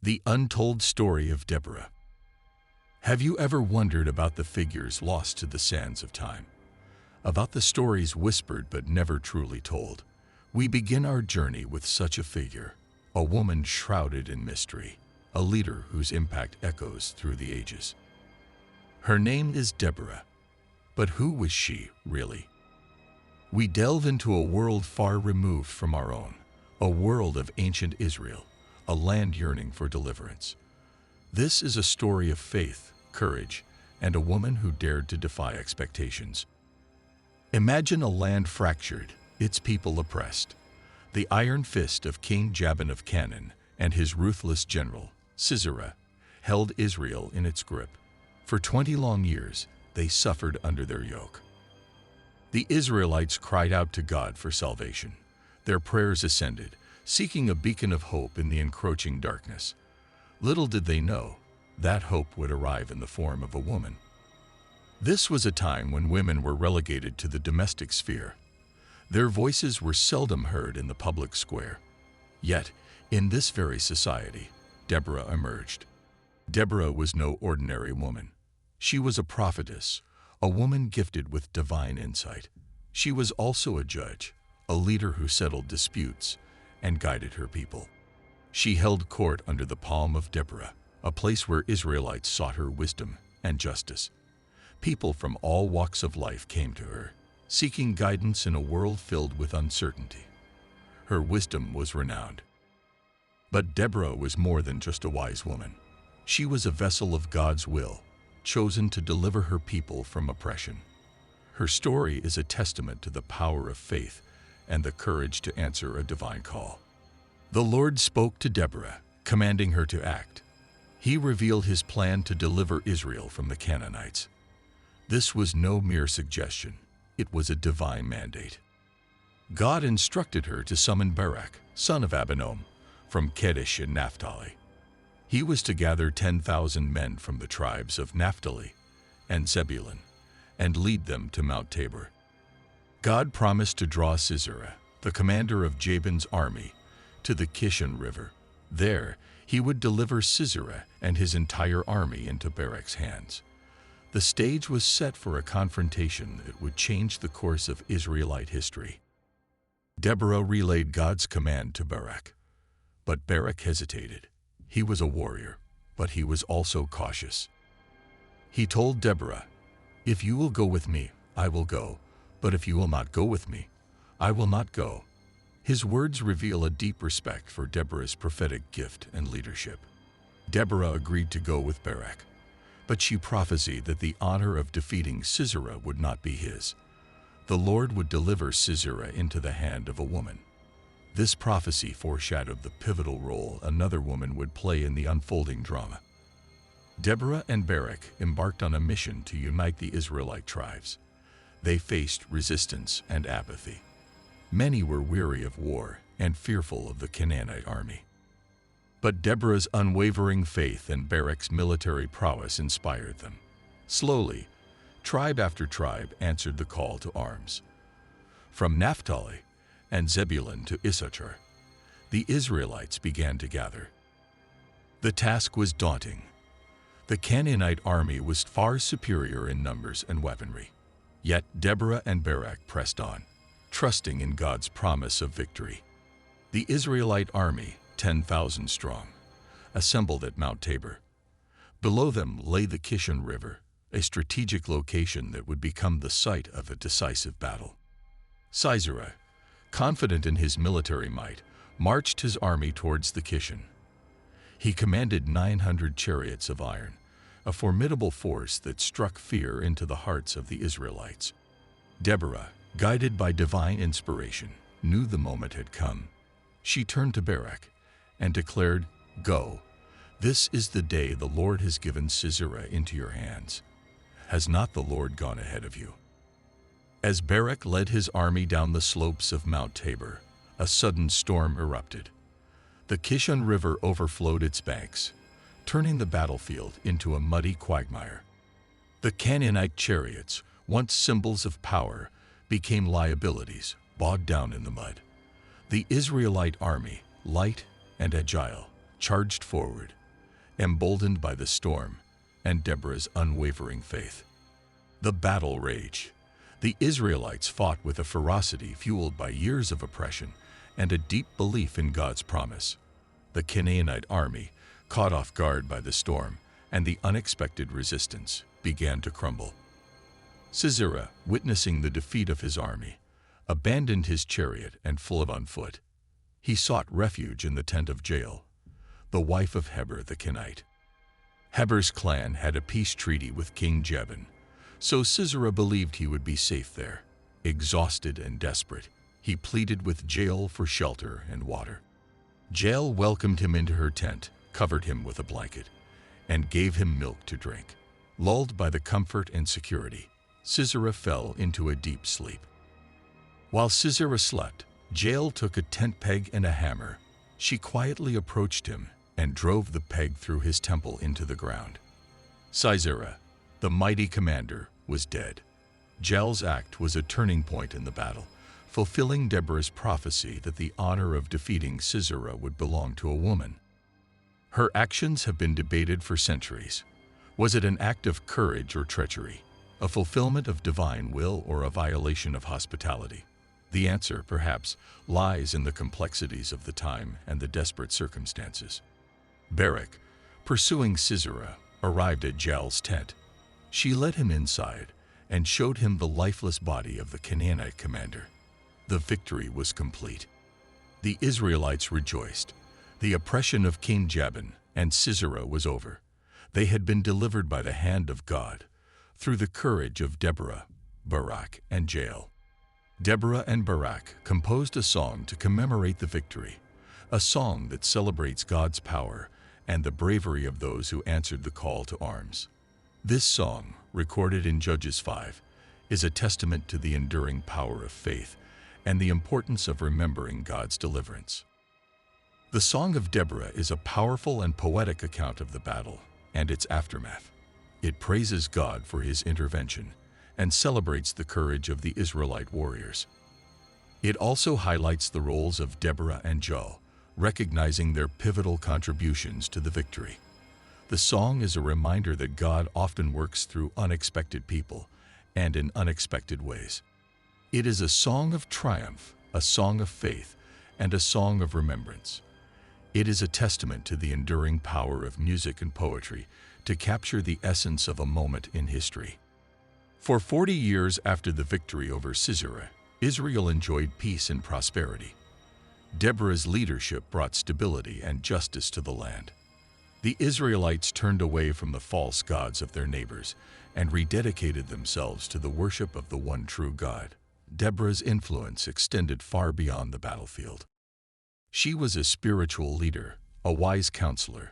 The Untold Story of Deborah. Have you ever wondered about the figures lost to the sands of time? About the stories whispered but never truly told? We begin our journey with such a figure, a woman shrouded in mystery, a leader whose impact echoes through the ages. Her name is Deborah, but who was she, really? We delve into a world far removed from our own, a world of ancient Israel, a land yearning for deliverance. This is a story of faith, courage, and a woman who dared to defy expectations. Imagine a land fractured, its people oppressed. The iron fist of King Jabin of Canaan and his ruthless general, Sisera, held Israel in its grip. For 20 long years, they suffered under their yoke. The Israelites cried out to God for salvation. Their prayers ascended, seeking a beacon of hope in the encroaching darkness. Little did they know, that hope would arrive in the form of a woman. This was a time when women were relegated to the domestic sphere. Their voices were seldom heard in the public square. Yet, in this very society, Deborah emerged. Deborah was no ordinary woman. She was a prophetess, a woman gifted with divine insight. She was also a judge, a leader who settled disputes and guided her people. She held court under the palm of Deborah, a place where Israelites sought her wisdom and justice. People from all walks of life came to her, seeking guidance in a world filled with uncertainty. Her wisdom was renowned. But Deborah was more than just a wise woman. She was a vessel of God's will, chosen to deliver her people from oppression. Her story is a testament to the power of faith and the courage to answer a divine call. The Lord spoke to Deborah, commanding her to act. He revealed his plan to deliver Israel from the Canaanites. This was no mere suggestion, it was a divine mandate. God instructed her to summon Barak, son of Abinoam, from Kedesh in Naphtali. He was to gather 10,000 men from the tribes of Naphtali and Zebulun and lead them to Mount Tabor. God promised to draw Sisera, the commander of Jabin's army, to the Kishon River. There, he would deliver Sisera and his entire army into Barak's hands. The stage was set for a confrontation that would change the course of Israelite history. Deborah relayed God's command to Barak, but Barak hesitated. He was a warrior, but he was also cautious. He told Deborah, "If you will go with me, I will go. But if you will not go with me, I will not go." His words reveal a deep respect for Deborah's prophetic gift and leadership. Deborah agreed to go with Barak, but she prophesied that the honor of defeating Sisera would not be his. The Lord would deliver Sisera into the hand of a woman. This prophecy foreshadowed the pivotal role another woman would play in the unfolding drama. Deborah and Barak embarked on a mission to unite the Israelite tribes. They faced resistance and apathy. Many were weary of war and fearful of the Canaanite army. But Deborah's unwavering faith and Barak's military prowess inspired them. Slowly, tribe after tribe answered the call to arms. From Naphtali and Zebulun to Issachar, the Israelites began to gather. The task was daunting. The Canaanite army was far superior in numbers and weaponry. Yet Deborah and Barak pressed on, trusting in God's promise of victory. The Israelite army, 10,000 strong, assembled at Mount Tabor. Below them lay the Kishon River, a strategic location that would become the site of a decisive battle. Sisera, confident in his military might, marched his army towards the Kishon. He commanded 900 chariots of iron, a formidable force that struck fear into the hearts of the Israelites. Deborah, guided by divine inspiration, knew the moment had come. She turned to Barak and declared, "Go. This is the day the Lord has given Sisera into your hands. Has not the Lord gone ahead of you?" As Barak led his army down the slopes of Mount Tabor, a sudden storm erupted. The Kishon River overflowed its banks, turning the battlefield into a muddy quagmire. The Canaanite chariots, once symbols of power, became liabilities, bogged down in the mud. The Israelite army, light and agile, charged forward, emboldened by the storm and Deborah's unwavering faith. The battle raged. The Israelites fought with a ferocity fueled by years of oppression and a deep belief in God's promise. The Canaanite army, caught off guard by the storm and the unexpected resistance, began to crumble. Sisera, witnessing the defeat of his army, abandoned his chariot and fled on foot. He sought refuge in the tent of Jael, the wife of Heber the Kenite. Heber's clan had a peace treaty with King Jabin, so Sisera believed he would be safe there. Exhausted and desperate, he pleaded with Jael for shelter and water. Jael welcomed him into her tent, covered him with a blanket, and gave him milk to drink. Lulled by the comfort and security, Sisera fell into a deep sleep. While Sisera slept, Jael took a tent peg and a hammer. She quietly approached him and drove the peg through his temple into the ground. Sisera, the mighty commander, was dead. Jael's act was a turning point in the battle, fulfilling Deborah's prophecy that the honor of defeating Sisera would belong to a woman. Her actions have been debated for centuries. Was it an act of courage or treachery, a fulfillment of divine will or a violation of hospitality? The answer, perhaps, lies in the complexities of the time and the desperate circumstances. Barak, pursuing Sisera, arrived at Jael's tent. She led him inside and showed him the lifeless body of the Canaanite commander. The victory was complete. The Israelites rejoiced. The oppression of King Jabin and Sisera was over. They had been delivered by the hand of God through the courage of Deborah, Barak, and Jael. Deborah and Barak composed a song to commemorate the victory, a song that celebrates God's power and the bravery of those who answered the call to arms. This song, recorded in Judges 5, is a testament to the enduring power of faith and the importance of remembering God's deliverance. The Song of Deborah is a powerful and poetic account of the battle and its aftermath. It praises God for his intervention and celebrates the courage of the Israelite warriors. It also highlights the roles of Deborah and Jael, recognizing their pivotal contributions to the victory. The song is a reminder that God often works through unexpected people and in unexpected ways. It is a song of triumph, a song of faith, and a song of remembrance. It is a testament to the enduring power of music and poetry to capture the essence of a moment in history. For 40 years after the victory over Sisera, Israel enjoyed peace and prosperity. Deborah's leadership brought stability and justice to the land. The Israelites turned away from the false gods of their neighbors and rededicated themselves to the worship of the one true God. Deborah's influence extended far beyond the battlefield. She was a spiritual leader, a wise counselor,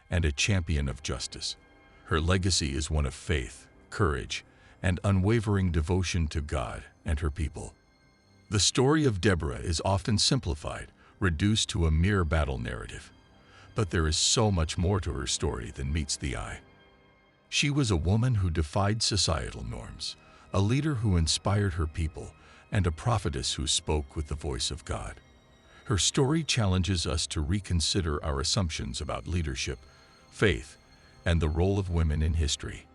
and a champion of justice. Her legacy is one of faith, courage, and unwavering devotion to God and her people. The story of Deborah is often simplified, reduced to a mere battle narrative. But there is so much more to her story than meets the eye. She was a woman who defied societal norms, a leader who inspired her people, and a prophetess who spoke with the voice of God. Her story challenges us to reconsider our assumptions about leadership, faith, and the role of women in history.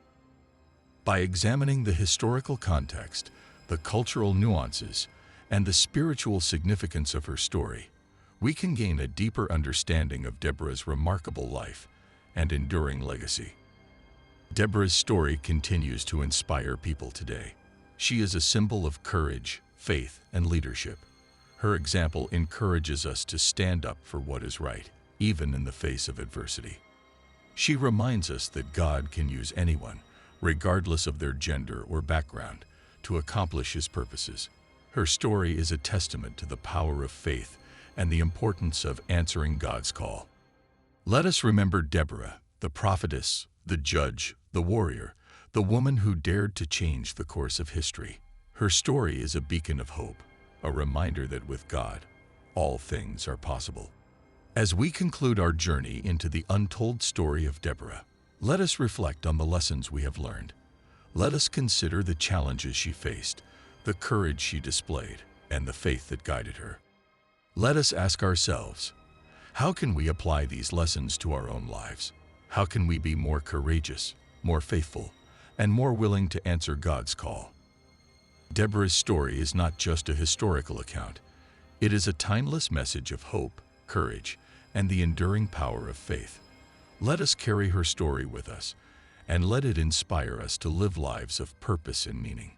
By examining the historical context, the cultural nuances, and the spiritual significance of her story, we can gain a deeper understanding of Deborah's remarkable life and enduring legacy. Deborah's story continues to inspire people today. She is a symbol of courage, faith, and leadership. Her example encourages us to stand up for what is right, even in the face of adversity. She reminds us that God can use anyone, regardless of their gender or background, to accomplish his purposes. Her story is a testament to the power of faith and the importance of answering God's call. Let us remember Deborah, the prophetess, the judge, the warrior, the woman who dared to change the course of history. Her story is a beacon of hope, a reminder that with God, all things are possible. As we conclude our journey into the untold story of Deborah, let us reflect on the lessons we have learned. Let us consider the challenges she faced, the courage she displayed, and the faith that guided her. Let us ask ourselves, How can we apply these lessons to our own lives? How can we be more courageous, more faithful, and more willing to answer God's call? Deborah's story is not just a historical account. It is a timeless message of hope, courage, and the enduring power of faith. Let us carry her story with us, and let it inspire us to live lives of purpose and meaning.